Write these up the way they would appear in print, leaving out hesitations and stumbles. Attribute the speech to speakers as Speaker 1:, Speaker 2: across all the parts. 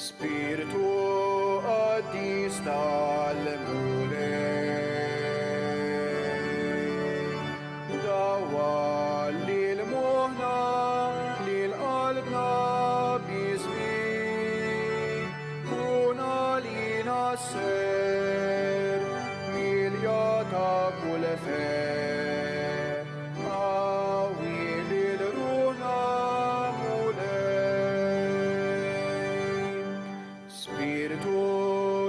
Speaker 1: Spiritu qaddis tal-mulej, dawa lil-moħna, lil-qalbna bismik, kun għalina ser, milja ta' kull fer, għawi lil-ruħna mulej. Spiritu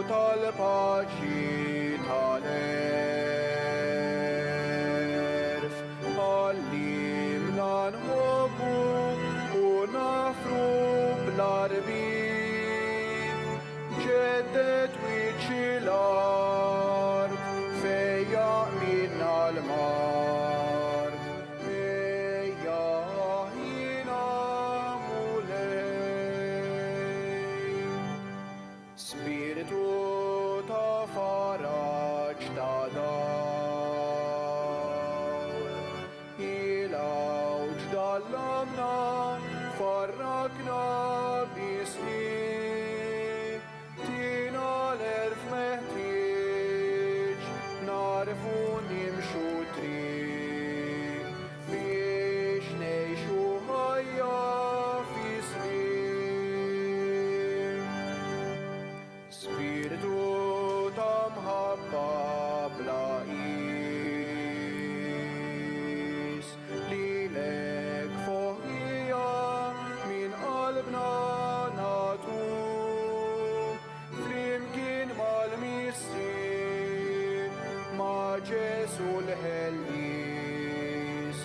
Speaker 1: tal-paċi tal-erf, għallimna nħobbu u nafru bl-arbin, ġeddet wiċċi l-art fejja minna l-mart, fejja ħina mulej. Spiritu ta' faraġ ta' dawl, il-għawġ dal-lamna farrakna bismik, tina l-erf meħtieġ narfu nimxu triq biex nejxu ħajja f'ismik. Spiritu ta' mħabba bla qis, lilek foħija min qalbna nagħtu, flimkien mal-missien ma' Ġesu l-ħellis,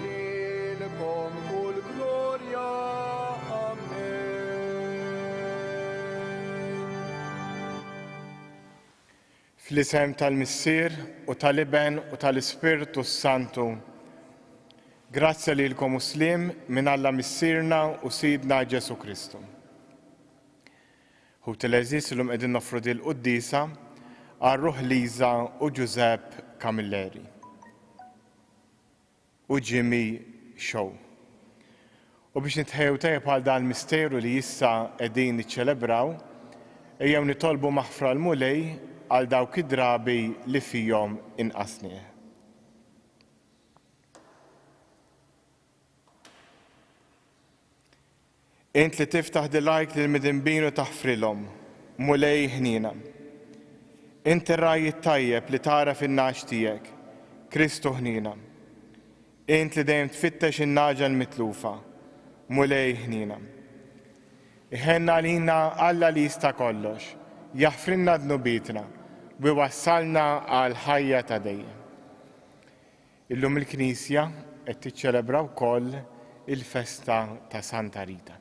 Speaker 1: lilkom kull glorja.
Speaker 2: Fl-isem tal-Missier u tal-Iben u tal-Ispiritu Santu. Grazzja lilkom Muslim minn Alla Missierna u Sidna Ġesu Kristu. Hu tal-eżis l-lum qegħdin nofru dil quddisa għar-Ruħ Liza u Giuseppe Camilleri u Jimmy Shaw. U biex nitħejju tajjeb għal dan misteru li issa qegħdin niċċelebraw, ejjew nitolbu maħfra l-mulej għal dawk id-drabi li fihom inqasnieh. Int li tiftaħ dilajk lill-midinbin u taħfrilhom, mulej ħnina. Int ir-raj tajjeb li tara fin-nax tiegħek, Kristu ħnina. Int li dejjem tfittex in-naġa l-mitlufa, mulej ħnina. Iħenna għalina Alla li jista' kollox, jaħfrinna dnubitna u wassalna għal ħajja ta' dejjem. Illum il-Knisja qed tiċċelebra wkoll il-festa ta' Santa Rita.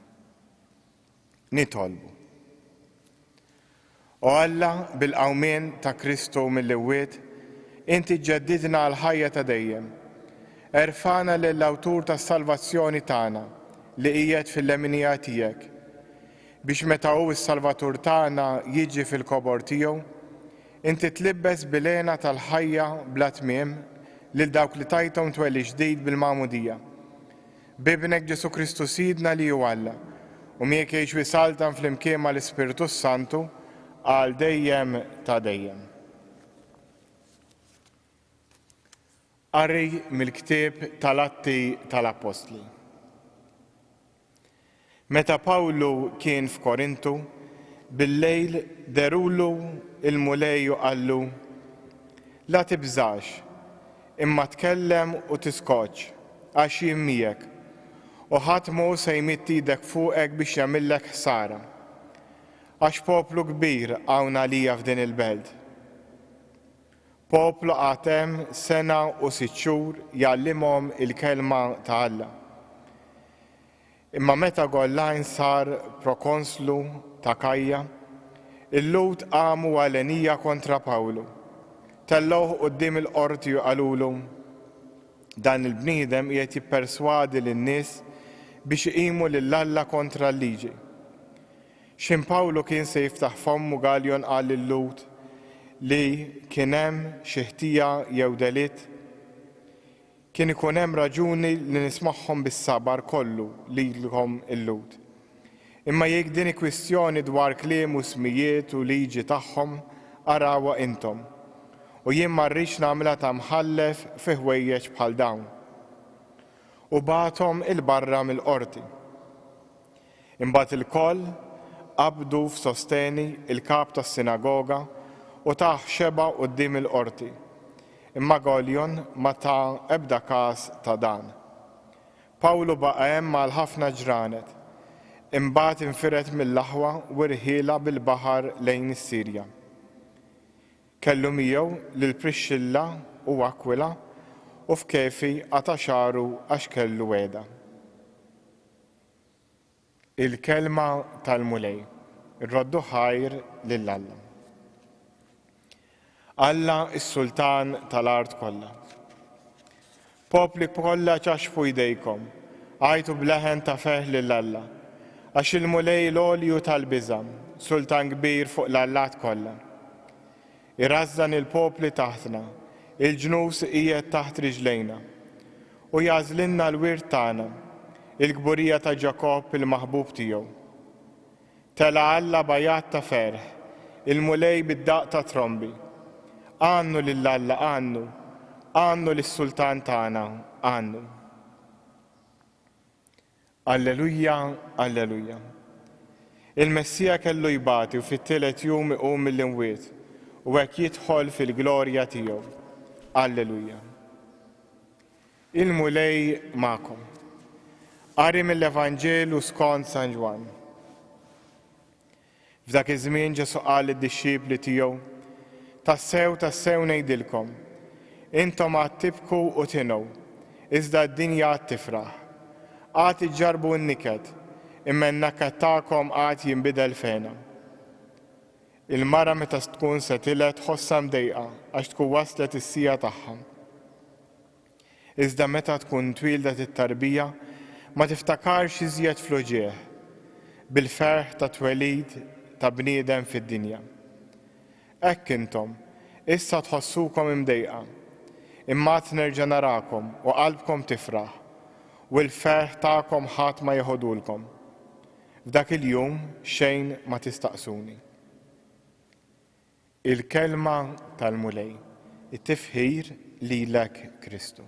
Speaker 2: Nitolbu. O Alla bil-qawmien ta' Kristu mill-imwiet, inti ġġeddidna għal ħajja ta' dejjem. Erfana lill-Awtur tas-salvazzjoni tagħna li qiegħed fil-leminija tiegħek, biex meta hu s-Salvatur tagħna jiġi fil-kobor tiegħu, inti tlibbes bilena tal-ħajja bla tmiem lil dawk li tajthom twelli ġdid bil-Magħmudija. Bibnek Ġesu Kristu Sidna li hu Alla, u miegħek jgħix wisaltan flimkien mal-Ispiritu Santu għal dejjem ta' dejjem. Qari mill-ktieb tal-Atti tal-Apostli. Meta Pawlu kien f'Korintu, bil-lejl derulu il-mulej u qallu: la tibżax, imma tkellem u tiskoċ, għax jien miegħek, u ħadd mhu se jmitt idek fuqek biex jagħmillek ħsara, għax poplu kbir hawn għalija f'din il-belt. Poplu għatem sena u 6 xhur jgħallimhom il-kelma ta' Alla. Imma meta Gollajn sar prokonslu ta' Kajja, il-Lut qamu għalenija kontra Pawlu. Tellgħuh quddiem il-qorti u qalulu: dan il-bniedem qiegħed jipperswadi lin-nies biex iqimu lil Alla kontra l-liġi. X'in Pawlu kien se jiftaħ fommu Galjon qal lil-Lut li kien hemm xi ħtija jew delitt, kien ikun hemm raġuni li nismagħhom bis-sabar kollu lilhom il-Lut. Imma jekk din kwistjoni dwar kliem u smijiet u liġi tagħhom arawha intom. U jien ma rridx nagħmilha ta' mħallef fi ħwejjeġ bħal dawn. U bagħthom il-barra mill-qorti. Imbagħad il-koll qabdu f'sosteni il-kap tas-sinagoga u taħ xeba quddiem il-qorti. Imma Goljon ma ta' ebda każ ta' dan. Pawlu baqa' hemm mal ħafna ġranet. Imbagħad infiret mill-aħwa u rħiela bil-baħar lejn is-Sirja. Kellu miegħu lil Prixxilla u Akwila u f'Kefi għata xaru għax kellu weda. Il-kelma tal-mulej, ir-roddu ħajr lill-Alla. Alla is-Sultan tal-art kollha. Popli kollha ċaxfu jdejkom, għajtu bleħen ta' feħ lill-Alla, għax il-mulej l-olju tal-biżam, sultan kbir fuq l-allat kollha. Irażżan il-popli taħtna, il-ġnus qiegħed taħt riġlejna, u jagħżlinna l-wirt tagħna, il-gburija ta' Ġakob il-maħbub tiegħu. Tela Alla bajat ta' ferħ, il-mulej bid-daq ta' trombi. Għannu lill-Alla għannu lis-Sultan tagħna għannu. Alleluja, alleluja. Il-Messija kellu jbati u fit-tielet jum iqum mill-imwiet u hekk jidħol fil-glorja tiegħu. Alleluja. Il-mulej magħkom. Qari mill-Evanġelu skont San Ġwan. F'dak iż-żmien Ġesu qal lid-dixxipli tiegħu: tassew ngħidilkom, intom għad tibku u tingħu, iżda d-dinja għad tifraħ. Għad iġġarbu n-niked, imma n-naked tagħkom għad jinbidel fena. Il-mara meta tkun setilet ħossha mdejqa għax tkun waslet is-sija tagħha. Iżda meta tkun twildet it-tarbija ma tiftakarx iżjed fl-uġieħ bil-ferħ ta' twelid ta' bniedem fid-dinja. Hekk intom, issa tħossukom imdejqa, imma nerġa' narakom u qalbkom tifraħ u l-ferħ tagħkom ħadd ma jeħodulkom. F'dak il-jum xejn ma tistaqsuni. Il-kelma tal-mulej, it-tifħir lilek Kristu.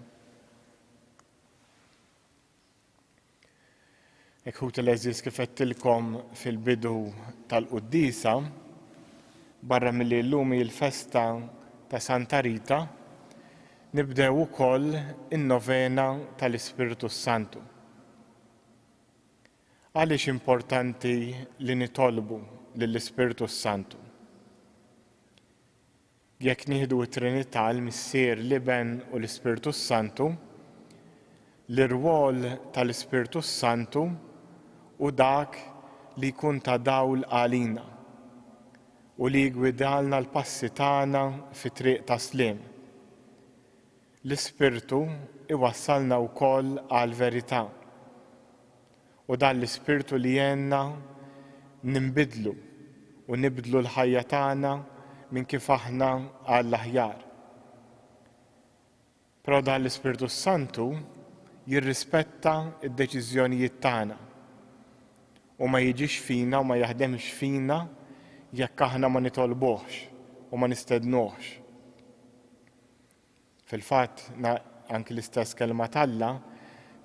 Speaker 2: Hekk hu tal-eżis kif qedtilkom fil-bidu tal-Quddisa, barra milli llum il-festa ta' Santa Rita, nibdew ukoll in-novena tal-Ispiritu Santu. Għaliex importanti li nitolbu lill-Ispiritu Santu? Jekk nieħdu t-Trinità l-Missier l-Iben u l-Ispiritu Santu, l-irwol tal-Ispiritu Santu u dak li jkun ta' dawl għalina u li jgwidalna l-passi tagħna fit-triq ta' sliem. L-Ispiritu iwassalna wkoll għall-verità u dan l-Ispiritu li jenna nimbidlu u nibdlu l-ħajja tagħna minn kif aħna għall-aħjar. Però dan l-Ispiritu Santu jirrispetta d-deċiżjonijiet tagħna u ma jiġix fina u ma jaħdemx fina jekk aħna ma nitolbuhx u ma nistednuhx. Fil-fatt anke l-istess kelma talla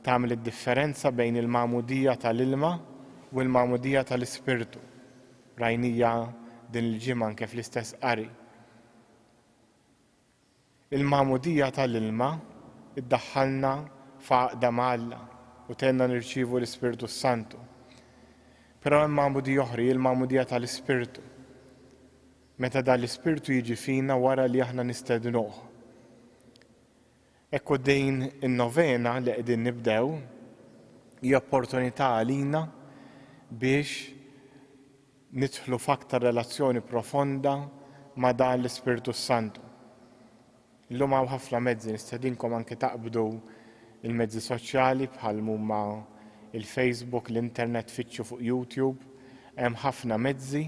Speaker 2: tagħmel id-differenza bejn il-magħmudija tal-ilma u l-magħmudija tal-Ispiritu. Rajnija din il-ġimgħa anke fl-istess qari. Il-magħmudija tal-ilma iddaħħalna f'għaqda ma' Alla u tenna nirċievu l-Ispiritu Santu. Però hemm magħmudija oħra, il-magħmudija tal-Ispiritu. Meta dan l-Ispiritu jiġi fina wara li aħna nistednuh. Ekku din in-novena li qegħdin nibdew hija opportunità għalina biex nidħlu f'aktar relazzjoni profonda ma' dan l-Ispiritu Santu. Illum hawn ħafna mezzi nistedinkom anke taqbdu il-mezzi soċjali bħal huma il-Facebook, l-internet, fitxu fuq YouTube, hemm ħafna mezzi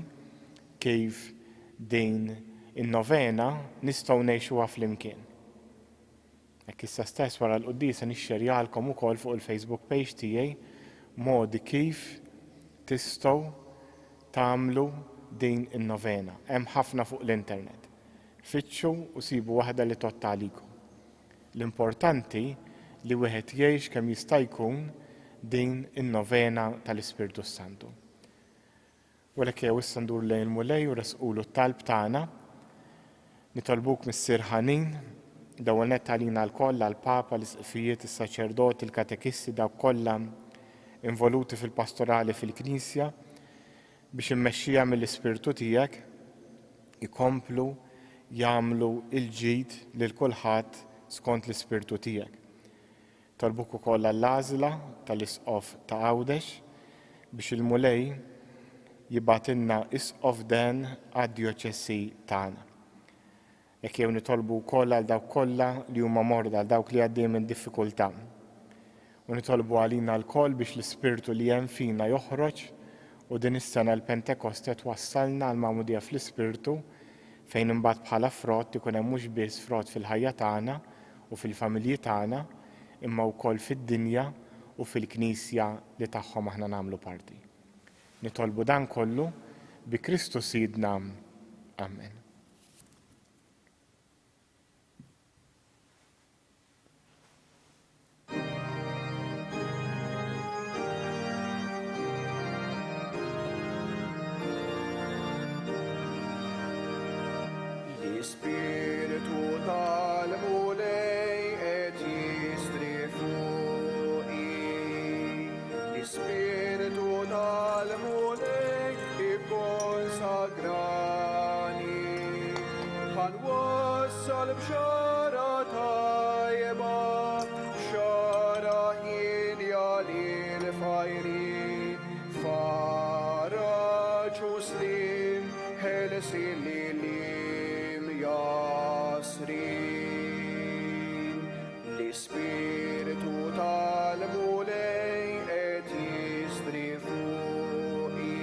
Speaker 2: kif din in-novena nistgħu ngħixuha flimkien. Hekk issa stess wara l-Quddisa nixxerjalkom ukoll fuq il-Facebook page tiegħi modi kif tistgħu tagħmlu din in-novena. Hemm ħafna fuq l-internet. Fitxu u sibu waħda li totta għalikom. L-importanti li wieħed jgħix kemm jista' jkun din in-novena tal-Ispirtu Santu. Walek jew issa ndur lejn il-mulej u resqulu t-talb tagħna. Nitolbuk mis-Sir Ħanin, dawel nett għalina l-koll għall-Papa, l-isqifijiet, is-saċerdoti, il-katekisti dawk kollha involuti fil-pastorali fil-Knisja biex immexxija mill-Ispirtu tiegħek ikomplu jagħmlu il-ġid lil kulħadd skont l-Ispirtu tiegħek. Tolbuk ukoll għall-għażla tal-Isqof ta' Għawdex biex il-mulej jibgħatilna isqof den għad-djoċessi tagħna. Jekk jew nitolbu wkoll għal dawk kollha li huma morda għal dawk li għaddejjem minn diffikultà. U nitolbu għalina l-koll biex l-Ispirtu li hemm fina joħroġ u din is-sena l-Pentekoste twassalna għal magħmudija fl-Ispirtu fejn imbagħad bħala frott ikun hemm mhux biss frott fil-ħajja tagħna u fil-familji tagħna imma wkoll fid-dinja u fil-Knisja li tagħhom aħna nagħmlu parti. Nitolbu dan kollu bi Kristu Sidna. Amen.
Speaker 1: Spiritu tal-mulej et jistri fuqi. Spiritu tal-mulej ikkonsagrani. Ħan wassal b'xara tajba, b'xara ħilja lil fajrin, faraġ u slim ħelsin jasrin. L-Ispiritu tal-mulej et jistri fuqi.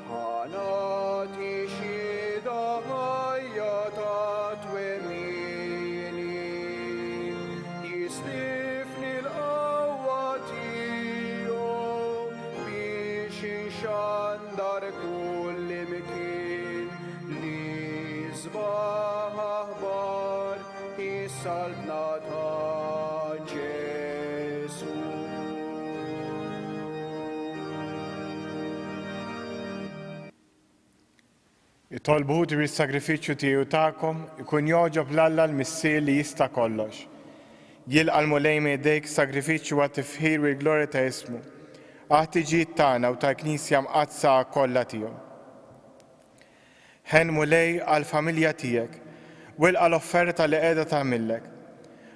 Speaker 1: Ħanati xhieda ħajja ta' twemini. Jislifni l-qawwa tiegħu biex inxandar kull imkien li żbaħ aħbar is-saltna ta' Ġesu.
Speaker 2: Itolbuħu bis-sagrifiċċju tiegħu tagħkom ikun jogħġob l-Alla l-Missier li jista' kollox. Jilqa' l-mulej m'ejdejk sagrifiċċju għat-tifħir u l-glorja ta' ismu. Għat-tiġid tagħna u tal-Knisja mqazza kollha tiegħu. Ħen mulej għall-familja tiegħek u ilqa' l-offerta li qiegħda tagħmillek.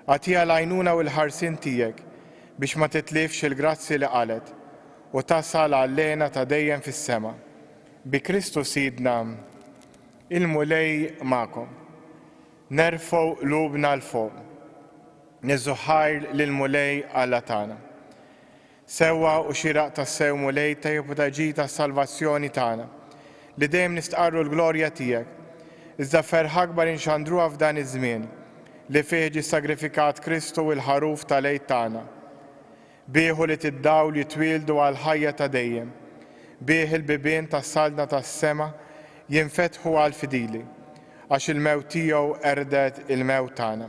Speaker 2: Għatiha l-għajnuna u l-ħarsien tiegħek biex ma titlifx il-grazzi li qalet u tasal għall-lejna ta' dejjem fis-sema. Bi Kristu Sidna, il-mulej magħkom. Nerfgħu qlubna l-fuq. Niżżuħħar lill-mulej Alla tagħna. Sewwa u xieraq tas-sew mulej tajjeb u taġid tas-salvazzjoni tagħna li dejjem nistqarru l-glorja tiegħek. Iżda ferħ akbar inxandruha f'dan iż-żmien li fih ġie sagrifikat Kristu u l-ħaruf tal-għid tagħna. Bieħu li tiddawl jitwieldu għal ħajja ta' dejjem. Bih il-bibien tas-salda tas-sema jinfetħu għal fidili għax il-mewt tiegħu erdet il-mewt tagħna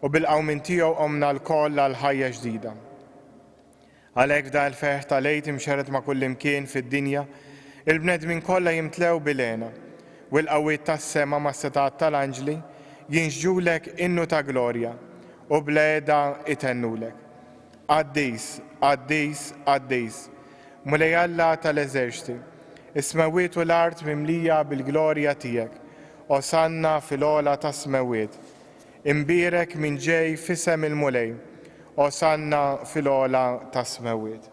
Speaker 2: u bil-qawmin tiegħu qomna l-koll għal ħajja ġdida. Għalhekk f'dan il-ferħ tal-għid imxerred ma' kull imkien fid-dinja il-bnedmin kollha jimtlew bil-għena u l-qawwiet tas-sema ma' setat tal-anġli jinxġulek innu ta' glorja u bl-għeda itennulek. Qaddis, qaddis, qaddis, mulej Alla tal-eżerċiti, is-smawiet u l-art mimlija bil-glorja tiegħek, osanna fil-għola tas-smawiet. Imbierek minn ġej f'isem il-mulej, osanna fil-għola tas-smawiet.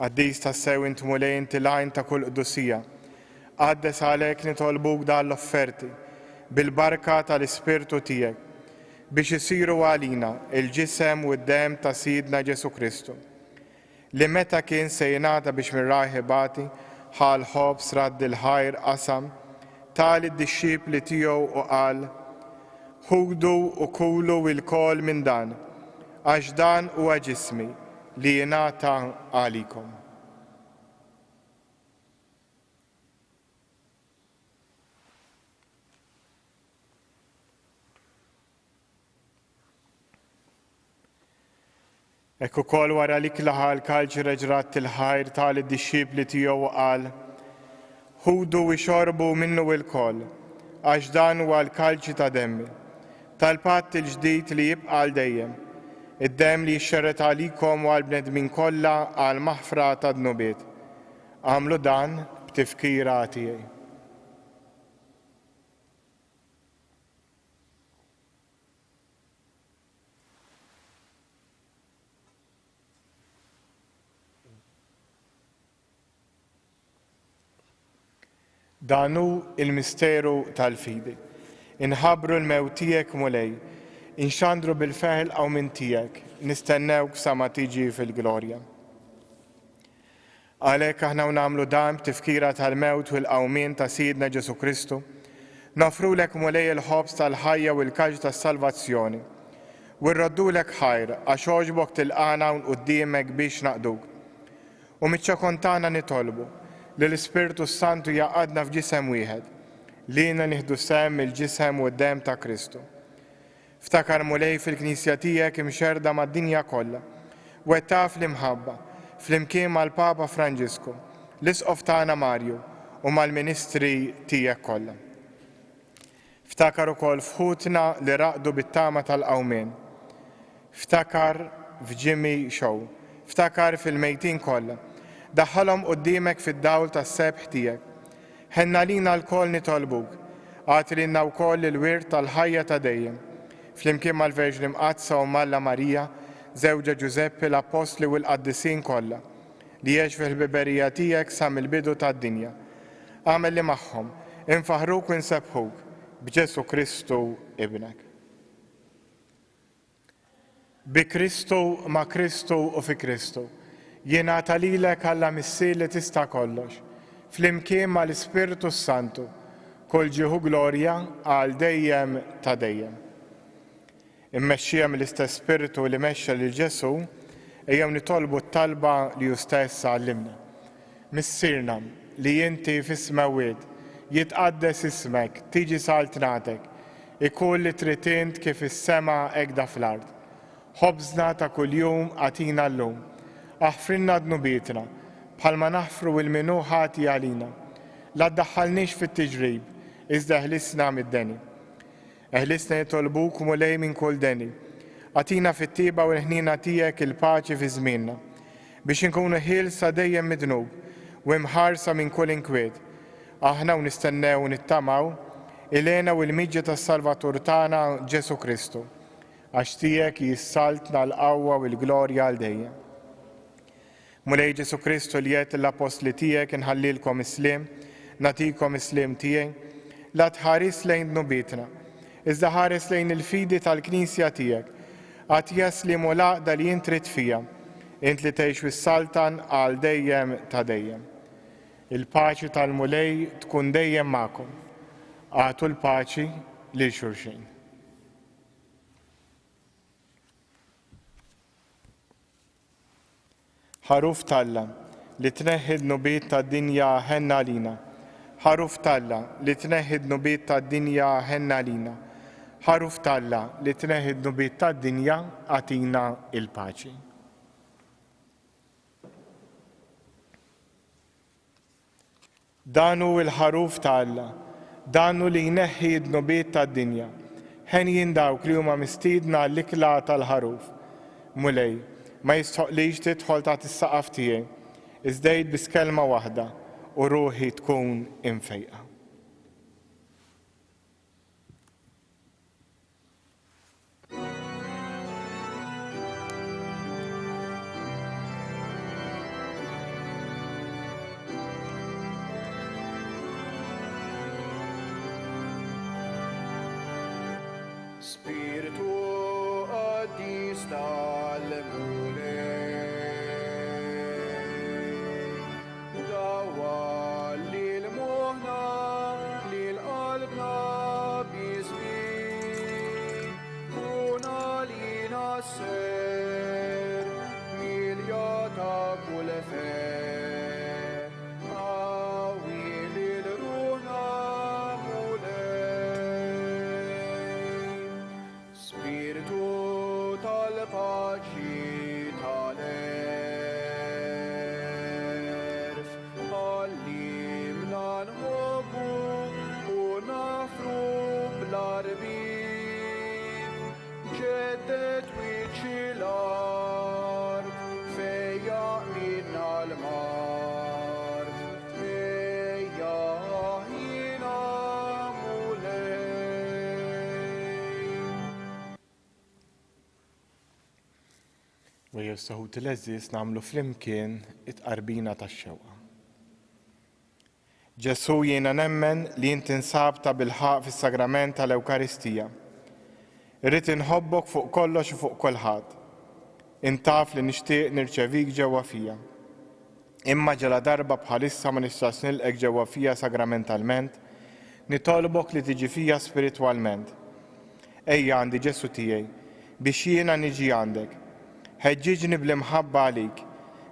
Speaker 2: Qaddis tas-sew int mulej inti l-għajn ta' kull qdusija. Qaddes għalhekk nitolbuk dan l-offerti bil-barka tal-Ispirtu tiegħek biex isiru għalina il-ġisem u d-dem ta' Sidna Ġesu Kristu li meta kien se jingħata biex mir-raħibati ħal ħobs radd il-ħajr qasam tal id-dixxipli tiegħu u qal ħudu u kulu il-kol minn dan, għax dan huwa ġismi li jingħata għalikom. Ekku kol wara li klaħa l-kalġ reġrat il-ħajr tal-disċipli tiegħu qal, ħudu u xorbu minnu il-kol, għax dan huwa l-kalġ ta' demmi, tal-patt il-ġdid li jibqa' dejjem, id-dem li jxerret għalikom u għal-bnedmin kollha għal maħfra ta' dnubiet. Għamlu dan b'tifkira tiegħi. Danu il-misteru tal-fidi. Inħabru l-mewt tiegħek mulej, inxandru bil-feħel aw minn tiegħek, nistennewk sa ma tiġi fil-glorja. Għalhekk aħna nagħmlu dan b'tifkira tal-mewt u l-qawmien ta' Sidna Ġesu Kristu, nofrulek mulej il-ħobs tal-ħajja u l-kaġ tas-salvazzjoni, u rroddulek ħajr għax għoġbok tilqana u quddiemek biex naqduk. U miċ-ċakontana nitolbu li l-Ispirtu Santu jaqadna f'ġisem wieħed, li jina nieħdu sem il-ġisem u d-dem ta' Kristu. Ftakar mulej fil-Knisja tiegħek imxerda mad-dinja kollha, u taf l-imħabba fl-imkien mal-Papa Franġisku, l-Isqof tagħna Marju u mal-Ministri tiegħek kollha. Ftakar ukoll fħutna li raqdu bit-tama tal-qawmien. Ftakar f'Jimmy Show, ftakar fil-mejtin kollha. Daħħalhom quddiemek fid-dawl tas-sebħ tiegħek. Ħenna lina l-kol nitolbuk, għatilna wkoll il-wirt tal-ħajja ta' dejjem, flimkien mal-Verġni Mqazza u Malla Marija, żewġa Ġużeppi l-Apostli u l-Qaddisin kollha, li jgħix fil-biberija tiegħek sa mill-bidu tad-dinja. Għamel li magħhom, infaħruk u nsebħuk b'Ġesu Kristu ibnek. Bi Kristu, ma' Kristu u fi Kristu. Jingħata lilek Alla missier li tista' kollox, flimkien mal-Ispirtu Santu, kull ġieħu glorja għal dejjem ta' dejjem. Immexxija mill-istess Spiritu li mexxa lil Ġesu, ejjew nitolbu t-talba li hu stess għallimna. Missierna li inti fis-smawiet jitqaddes ismek, tiġi saltnatek, ikun li trid int kif is-sema hekk fl-ard. Ħobżna ta' kuljum għatina llum. Aħfrinna dnubietna, bħalma naħfru il-minu ħati għalina. La ddaħħalniex fit-tiġrib, iżda eħlisna mid-deni. Eħlisna jitolbuk mulej minn kull deni. Għatina fit-tiba u l-ħnina tiegħek il-paċi fi żmienna, biex inkunu ħielsa dejjem midnub u imħarsa minn kull inkwiet. Aħna u nistennew u nittamaw ilena u l-miġġa tas-Salvatur tagħna Ġesu Kristu, għax tiegħek jissaltna l-qawwa u l-glorja għal dejjem. Mulej Ġesu Kristu li jgħid l-apostli tiegħek inħallilkom islim, nagħtikom islim tiegħi, la tħares lejn dnubietna, iżda ħares lejn il-fidi tal-Knisja tiegħek, għad jaslim u laqda li int trid fija, int li tgħix fis-saltan għal dejjem ta' dejjem. Il-paċi tal-mulej tkun dejjem magħkom. Għatu l-paċi lil xulxin. Ħaruf Talla li tneħħi d-nubiet tad-dinja ħenna lina. Ħaruf Talla li tneħħi d-nubiet tad-dinja ħenna lina. Ħaruf Talla li tneħħi d-nubiet tad-dinja għatina il-paċi. Danu il-ħaruf Talla, danu li jneħħi d-nubiet tad-dinja. Ħen jindawk li huma mistiedna l-ikla tal-ħaruf. Mulej, ma jistħoqlix tidħol taħt is-saqaf tiegħi, iżdejt biss kelma waħda u ruħi tkun imfejqa.
Speaker 1: Spiritu Addis tal-mulej, dawa lil-muħna, lil-qalbna bizmin.
Speaker 2: Ejjew saħut il-eżis namlu flimkien it-qarbina tax-xewqa. Ġesu jiena nemmen li inti nsabta bil-ħaq fis-sagrament tal-Ewkaristija. Irrid inħobbok fuq kollox u fuq kulħadd. Intaf li nixtieq nirċevik ġewwa fija. Imma ġala darba bħalissa ma nistax nilqek ġewwa fija sagramentalment, nitolbok li tiġi fija spiritwalment. Ejja għandi Ġesu tiegħi biex jiena niġi għandek. Ħeġġiġni bl-imħabba għalik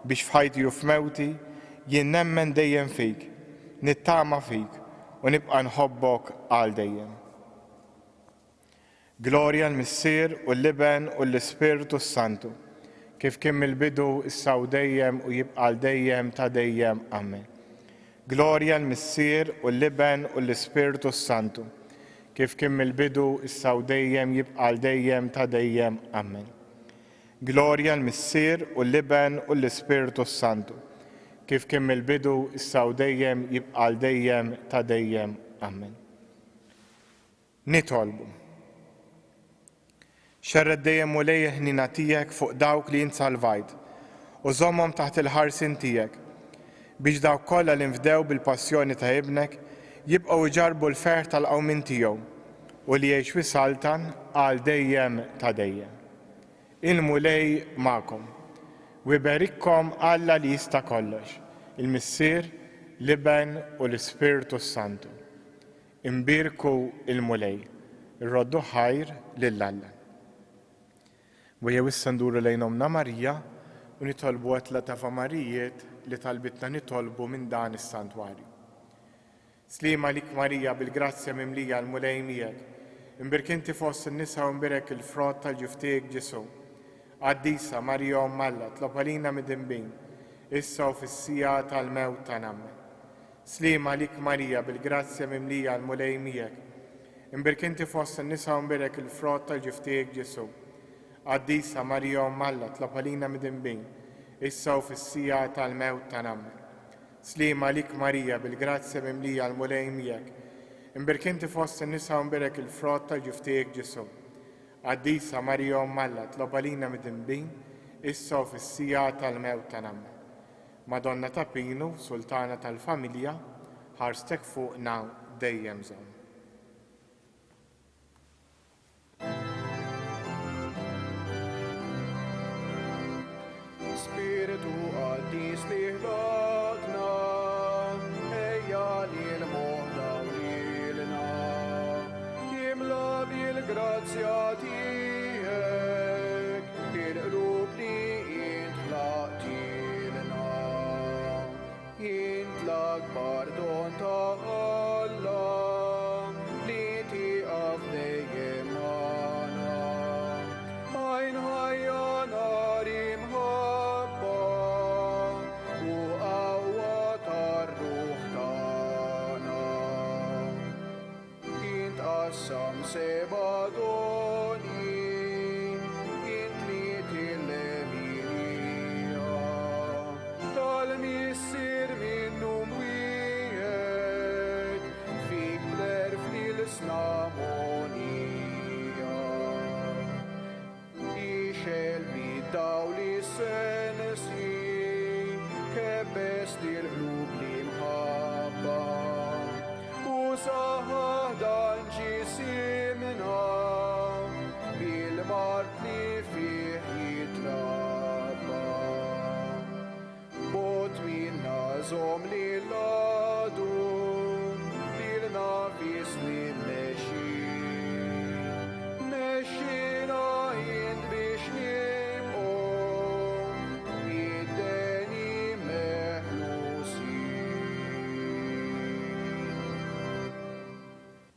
Speaker 2: biex f'ħajti u f'mewti jien nemmen dejjem fik, nittama fik u nibqa' nħobbok għal dejjem. Glorja l-Missier u l-Liben u l-Ispiritu Santu, kif kien mill-bidu issa u dejjem u jibqa' dejjem ta' dejjem. Amen. Glorja l-Missier u l-Liben u l-Ispiritu Santu, kif kien mill-bidu issa u dejjem jibqa' dejjem ta' dejjem. Amen. Glorja l-Missier u l-Liben u l-Ispiritu Santu, kif kien mill-bidu issa u dejjem jibqa' dejjem ta' dejjem. Amen. Nitolbu. Xerred dejjem u lejh ħnina tiegħek fuq dawk li jint salvajt u żommhom taħt il-ħarsien tiegħek biex dawk kollha li nfdew bil-passjoni ta' ibnek jibqgħu jġarbu l-ferħ tal-qawmin tiegħu u li jgħix fi saltan għal dejjem ta' dejjem. Il-mulej magħkom u jberikkom Alla li jista' kollox, il-Missier, Liben u l-Ispiritu Santu. Imbirku il-mulej, irroddu ħajr lill-Alla. Wejja issa nduru lejn Omna Marija u nitolbu għetla ta' famarijiet li talbitna nitolbu minn dan is-santwarju. Slima lik Marija bil-grazzja mimlija l-mulej miegħek, imbirk inti fost in-nisa u imbirek il-frott tal-ġuftiek Ġesu. Qaddisa Marija Omm Alla tlob għalina mid-dinbin, issa u fis-sija tal-mewt tagħna. Slima lik Marija bil-grazzja mimlija l-mulej miegħek, imbirk inti fost in-nisa u imbirek il-frott tal-ġuftiek Ġesu. Qaddisa Marija Omm Alla tlob għalina mid-dinbin, issa u fis-sija tal-mewt tagħna. Slima lik Marija bil-grazzja mimlija l-mulej miegħek, imbirk inti fost in-nisa u imbirek il-frott tal-ġuftiek Ġesu. Qaddisa Marija Omm Alla tlob għalina mid-dinbin, issa u fis-sija tal-mewt tagħna. Madonna ta' Pinu, Sultana tal-Familja, ħarstek fuqna dejjem żomm.
Speaker 1: Spiritu qaddis li ħloqna, ejja lil moħna u lilna, jimla bil-grazzja tiegħek, il-qlub li int ħlaqtilna. Int l-akbar don ta' Alla, li tieqaf dejjem magħna. Għajn ħajja nar imħabba u qawwa tar-ruħ tagħna. Int qassam seba' doni, int trid il-leminija, tal-Missier minnhom wieħed, fik bl-erf l-isna monija. Ixel bid-dawl is-senesi, kebbes li l-qlub li